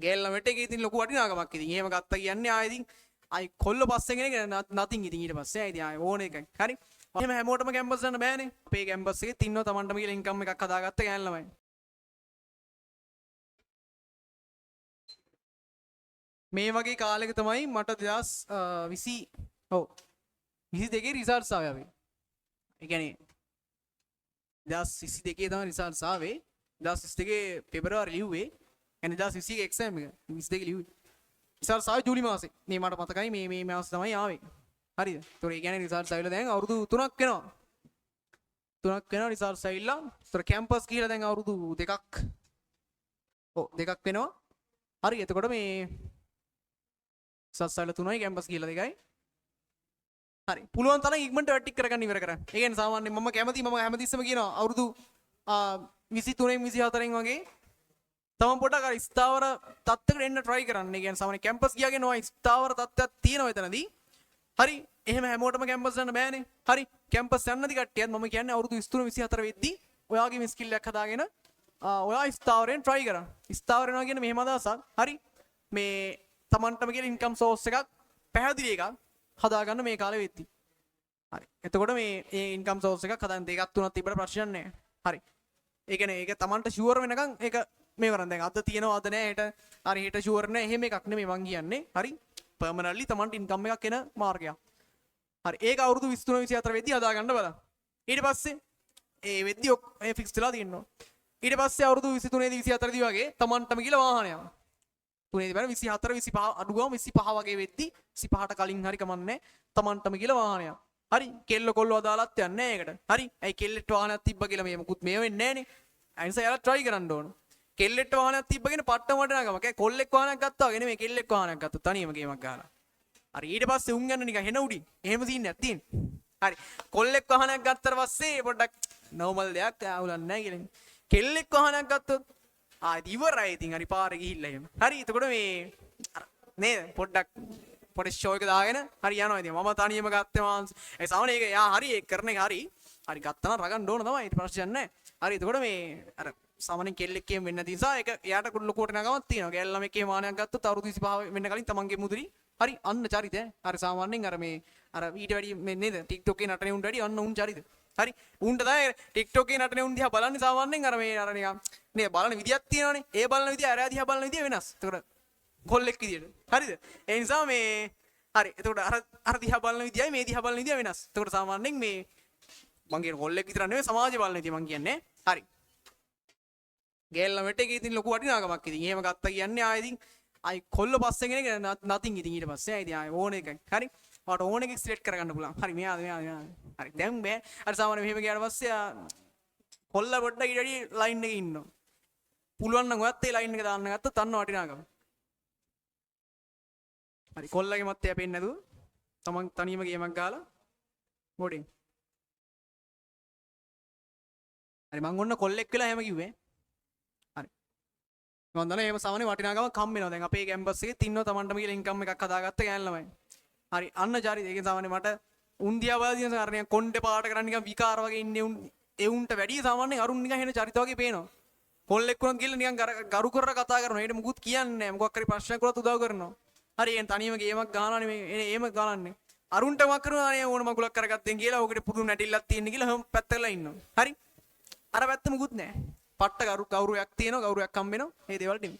ගෑල් ළමයට ඒකේ ඉතින් ලොකු වටිනාකමක් ඉතින්. එහෙම ගත්තා කියන්නේ ආයෙ ඉතින් අයි කොල්ල පස්සෙන් කෙනෙක් නතින් ඉතින් ඊට පස්සේ ඉතින් ආයෙ ඕන එකයි. හරි. එහෙම හැමෝටම කැම්පස් යන්න බෑනේ. අපේ කැම්පස් එකේ තින්නව Tamanටම කියලා ඉන්කම් එකක් හදාගත්ත ගෑල් ළමයි. මේ වගේ කාලෙක තමයි මට 2020 ඔව් 22 රිසල්ට්ස් ආවේ අපි. ඒ කියන්නේ 2022 තමයි රිසල්ට්ස් ආවේ. 2022 පෙබරවාරි ලිව්වේ. يعني 2021 එක්සෑම් එක 22 ලිව්වේ. රිසල්ට්ස් ආවේ ජූලි මාසේ. මේ මට මතකයි මේ මාසේ තමයි ආවේ. හරිද? ඒතකොට ඒ කියන්නේ රිසල්ට්ස් ආවිලා දැන් අවුරුදු 3ක් වෙනවා. 3ක් වෙනවා රිසල්ට්ස් ආවිලා. ඒතකොට කැම්පස් ගිහලා දැන් අවුරුදු 2ක් ඔව් 2ක් වෙනවා. හරි එතකොට මේ රිසල්ට්ස් ආවිලා 3යි කැම්පස් ගිහලා 2යි. හරි පුළුවන් තරම් ඉක්මනට වැටික් කරගන්න ඉවර කරන්න. ඒ කියන්නේ සාමාන්‍යයෙන් මම හැමතිස්සම කියනවා අවුරුදු 23න් 24න් වගේ තමන් පොඩක් අර ස්ථාවර තත්ත්වයකට එන්න try කරන්න. ඒ කියන්නේ සාමාන්‍ය කැම්පස් ගියාගෙන ඔය ස්ථාවර තත්ත්වයක් තියෙනවා එතනදී. හරි එහෙම හැමෝටම කැම්පස් යන්න බෑනේ. හරි කැම්පස් යන්න නැති කට්ටියත් මම කියන්නේ අවුරුදු 23 24 වෙද්දී ඔයාගේ ස්කිල් එකක් හදාගෙන ඔයා ස්ථාවරයෙන් try කරන්න. ස්ථාවර වෙනවා කියන්නේ මෙහෙම අදහසක්. හරි මේ තමන්ටම කියලා ඉන්කම් සෝස් එකක් පැහැදිලි එකක් හදාගන්න මේ කාලේ වෙද්දී. හරි. එතකොට මේ ඉන්කම් සෝස් එකක් හදාගන්න දෙකක් තුනක් තිබ්බට ප්‍රශ්නයක් නැහැ. හරි. ඒ කියන්නේ ඒක තමන්ට ෂුවර් වෙනකන් ඒක මේ කරන් දැන් අද තියෙනවා අද නැහැ හෙට හරි හෙට ෂුවර් නැහැ එහෙම එකක් නෙමෙයි මං කියන්නේ. හරි. පර්මනන්ට්ලි තමන්ට ඉන්කම් එකක් එන මාර්ගයක්. හරි. ඒක අවුරුදු 23 24 වෙද්දී හදාගන්න බලන්න. ඊට පස්සේ ඒ වෙද්දී ඒ ෆික්ස් වෙලා තියෙනවා. ඊට පස්සේ අවුරුදු 23 24 දී වගේ තමන්ටම කියලා වාහනයක්. 3 බැල 24 25 අඩු ගාම 25 වගේ වෙද්දි 25ට කලින් හරි කමන්නේ තමන්ටම කියලා වාහනයක්. හරි කෙල්ල කොල්ල අදාලත් යන්නේ නැහැ ඒකට. හරි. ඇයි කෙල්ලෙට වාහනයක් තිබ්බ කියලා මේ මුකුත් මේ වෙන්නේ නැහනේ. ඒ නිසා යාලා try කරන්න ඕන. කෙල්ලෙට වාහනයක් තිබ්බගෙන පට්ටම වටනකම. ඒ කොල්ලෙක් වාහනයක් ගත්තා වගේ නෙමෙයි කෙල්ලෙක් වාහනයක් ගත්තා. තනියම ගේමක් ගහලා. හරි ඊට පස්සේ උන් යන නිකන් හෙන උඩින්. එහෙම සීන් එකක් තියෙන්නේ. හරි. කොල්ලෙක් වාහනයක් ගත්තාට පස්සේ පොඩ්ඩක් normal දෙයක් ආවුලන්නේ නැහැ කියලා. කෙල්ලෙක් වාහනයක් ගත්තොත් ඉවරයි ඉතින් හරි පාරේ ගිහිල්ලා එහෙම. හරි එතකොට මේ නේද පොඩ්ඩක් පොඩි ෂෝ එක දාගෙන හරි යනවා ඉතින් මම තනියම ගත්තේ මාංශ. ඒ සාමාන්‍ය ඒක යා හරි ඒක කරන එක හරි. හරි ගත්තා නම් රගන්න ඕන තමයි ඊට ප්‍රශ්නයක් නැහැ. හරි එතකොට මේ අර සාමාන්‍යයෙන් කෙල්ලෙක් කියම වෙන්න තියෙන නිසා ඒක එයාට ලොකුවට නගමක් තියෙනවා. ගෑල් ළමෙක් එහෙම මානයක් ගත්තොත් අවුරුදු 25 වෙන්න කලින් තමන්ගේ මුදුරි හරි අන්න චරිත. හරි සාමාන්‍යයෙන් අර මේ අර ඊට වැඩි මේ නේද TikTok එකේ නටනේ උන්ට වැඩි අන්න උන් චරිත. හරි උන්ට තමයි TikTok එකේ නටනේ උන් දිහා බලන්නේ සාමාන්‍යයෙන් අර මේ අර නිකන් නේ බලන විදියක් තියෙනවනේ. ඒ බලන විදිය අර දිහා බලන විදිය වෙනස්. එතකොට කොල්ලෙක් විදියට. හරිද? ඒ නිසා මේ හරි. එතකොට අර දිහා බලන විදියයි මේ දිහා බලන විදිය වෙනස්. එතකොට සාමාන්‍යයෙන් මේ මං කියන කොල්ලෙක් විතර නෙවෙයි සමාජය බලන විදිය මං කියන්නේ. හරි. ගෑල් ළමයට ඒකේ ඉතින් ලොකු වටිනාකමක් ඉතින්. එහෙම ගත්තා කියන්නේ ආයෙ ඉතින් අයි කොල්ල පස්සෙන් කෙනෙක් නතින් ඉතින් ඊට පස්සේ ඉතින් ආයෙ ඕන එකයි. හරි. ඔයාට ඕන එකක් සිලෙක්ට් කරගන්න පුළුවන්. හරි මෙයා. හරි. දැන් බෑ. අර සාමාන්‍ය මෙහෙම ගියාට පස්සේ කොල්ල පොඩ්ඩක් ඊට වැඩි ලයින් එකේ ඉන්නවා. පුළුවන් නම් ඔයත් ඒ ලයින් එක දාන්න ගත්තොත් අන්න වටිනාකම. හරි කොල්ලගේ මත් යපෙන්නේ නැතුව තමන් තනියම ගේමක් ගහලා මොඩින්. හරි මං ඔන්න කොල්ලෙක් වෙලා එහෙම කිව්වේ. හරි. මම දන්නවා එහෙම සාමාන්‍ය වටිනාකමක් හම්බ වෙනවා. දැන් අපේ කැම්පස් එකේ තින්නව තමන්ටම කියලා ඉන්කම් එකක් හදාගත්ත ගෑන් ළමයි. හරි අන්න චරිත. ඒකෙන් සාමාන්‍ය මට උන්දියා බලලා තියෙන කාරණේ කොණ්ඩේ පාට කරන් නිකන් විකාර වගේ ඉන්නේ උන් ඒ උන්ට වැඩි සාමාන්‍යයෙන් අරුන් නිකන් හෙන චරිත වගේ පේනවා. කොල්ලෙක් වුණත් ගිහලා නිකන් ගරු කරලා කතා කරනවා. ඒකට මුකුත් කියන්නේ නැහැ. මොකක් හරි ප්‍රශ්නයක් වුණත් උදව් කරනවා. හරි එන් තනියම ගේමක් ගහනවානේ මේ එහෙම ගලන්නේ. අරුන්ට මක් කරනවා නේ ඕන මගුලක් කරගත්තෙන් කියලා ඔකට පුදුම නැටිල්ලක් තියෙන කියලා හැම පැත්තකලා ඉන්නවා. හරි. අර පැත්ත මුකුත් නැහැ. පට්ට ගෞරවයක් තියෙනවා ගෞරවයක් හම්බ වෙනවා. මේ දේවල් නෙමෙයි.